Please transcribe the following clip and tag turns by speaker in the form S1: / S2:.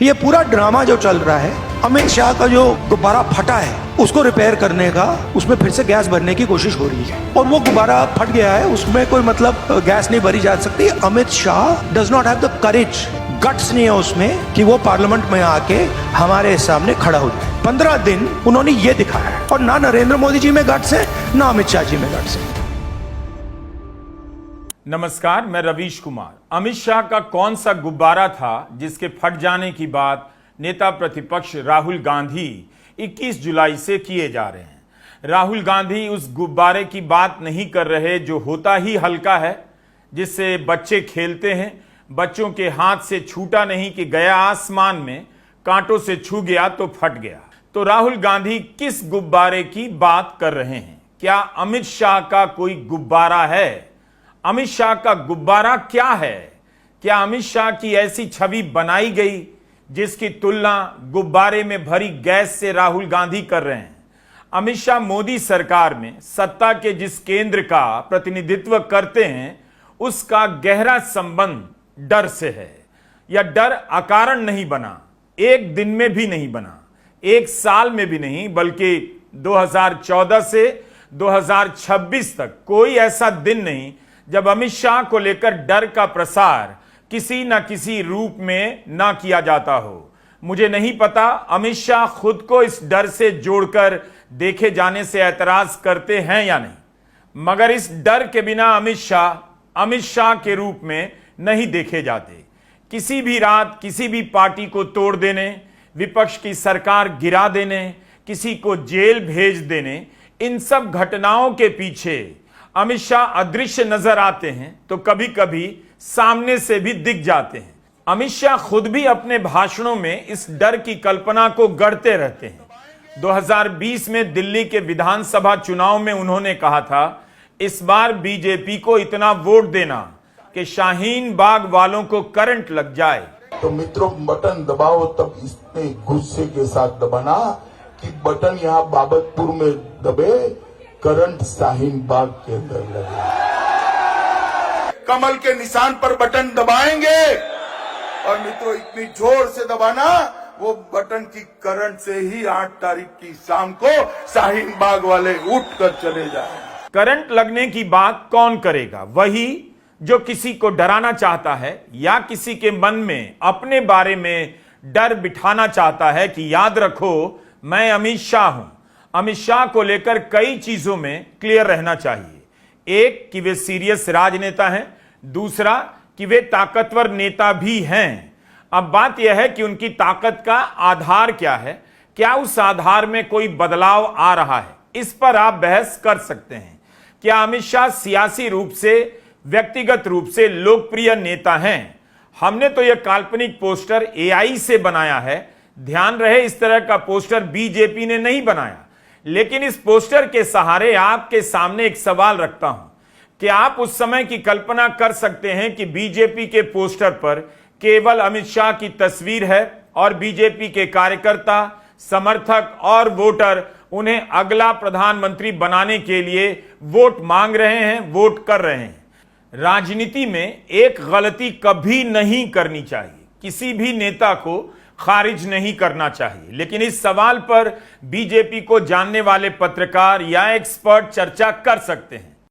S1: ये पूरा ड्रामा जो चल रहा है, अमित शाह का जो गुब्बारा फटा है उसको रिपेयर करने का, उसमें फिर से गैस भरने की कोशिश हो रही है और वो गुब्बारा फट गया है, उसमें कोई मतलब गैस नहीं भरी जा सकती। Amit Shah does not have the courage, guts नहीं है उसमें कि वो पार्लियामेंट में आके हमारे सामने खड़ा हो जाए। 15 दिन उन्होंने ये दिखाया है और ना नरेंद्र मोदी जी में गट्स है ना अमित शाह जी में गट्स है।
S2: नमस्कार, मैं रवीश कुमार। अमित शाह का कौन सा गुब्बारा था जिसके फट जाने की बात नेता प्रतिपक्ष राहुल गांधी 21 जुलाई से किए जा रहे हैं। राहुल गांधी उस गुब्बारे की बात नहीं कर रहे जो होता ही हल्का है, जिससे बच्चे खेलते हैं, बच्चों के हाथ से छूटा नहीं कि गया आसमान में, कांटों से छू गया तो फट गया। तो राहुल गांधी किस गुब्बारे की बात कर रहे हैं? क्या अमित शाह का कोई गुब्बारा है? अमित शाह का गुब्बारा क्या है? क्या अमित शाह की ऐसी छवि बनाई गई जिसकी तुलना गुब्बारे में भरी गैस से राहुल गांधी कर रहे हैं? अमित शाह मोदी सरकार में सत्ता के जिस केंद्र का प्रतिनिधित्व करते हैं उसका गहरा संबंध डर से है। यह डर अकारण नहीं बना, एक दिन में भी नहीं बना, एक साल में भी नहीं, बल्कि 2014 से 2026 तक कोई ऐसा दिन नहीं जब अमित शाह को लेकर डर का प्रसार किसी न किसी रूप में ना किया जाता हो। मुझे नहीं पता अमित शाह खुद को इस डर से जोड़कर देखे जाने से ऐतराज करते हैं या नहीं, मगर इस डर के बिना अमित शाह के रूप में नहीं देखे जाते। किसी भी रात किसी भी पार्टी को तोड़ देने, विपक्ष की सरकार गिरा देने, किसी को जेल भेज देने, इन सब घटनाओं के पीछे अमित शाह अदृश्य नजर आते हैं तो कभी कभी सामने से भी दिख जाते हैं। अमित शाह खुद भी अपने भाषणों में इस डर की कल्पना को गढ़ते रहते हैं। 2020 में दिल्ली के विधानसभा चुनाव में उन्होंने कहा था, इस बार बीजेपी को इतना वोट देना कि शाहीन बाग वालों को करंट लग जाए।
S3: तो मित्रों, बटन दबाओ तब इतने गुस्से के साथ दबाना कि बटन यहाँ बाबतपुर में दबे, करंट शाहीन बाग के अंदर लगे। कमल के निशान पर बटन दबाएंगे और मित्रों इतनी जोर से दबाना, वो बटन की करंट से ही 8 तारीख की शाम को शाहीन बाग वाले उठ कर चले जाए।
S2: करंट लगने की बात कौन करेगा? वही जो किसी को डराना चाहता है या किसी के मन में अपने बारे में डर बिठाना चाहता है कि याद रखो मैं अमित शाह हूं। अमित शाह को लेकर कई चीजों में क्लियर रहना चाहिए। एक कि वे सीरियस राजनेता हैं, दूसरा कि वे ताकतवर नेता भी हैं। अब बात यह है कि उनकी ताकत का आधार क्या है, क्या उस आधार में कोई बदलाव आ रहा है, इस पर आप बहस कर सकते हैं। क्या अमित शाह सियासी रूप से, व्यक्तिगत रूप से लोकप्रिय नेता हैं? हमने तो यह काल्पनिक पोस्टर AI से बनाया है। ध्यान रहे, इस तरह का पोस्टर बीजेपी ने नहीं बनाया। लेकिन इस पोस्टर के सहारे आपके सामने एक सवाल रखता हूं कि आप उस समय की कल्पना कर सकते हैं कि बीजेपी के पोस्टर पर केवल अमित शाह की तस्वीर है और बीजेपी के कार्यकर्ता, समर्थक और वोटर उन्हें अगला प्रधानमंत्री बनाने के लिए वोट मांग रहे हैं, वोट कर रहे हैं। राजनीति में एक गलती कभी नहीं करनी चाहिए, किसी भी नेता को खारिज नहीं करना चाहिए। लेकिन इस सवाल पर बीजेपी को जानने वाले पत्रकार या एक्सपर्ट चर्चा कर सकते हैं।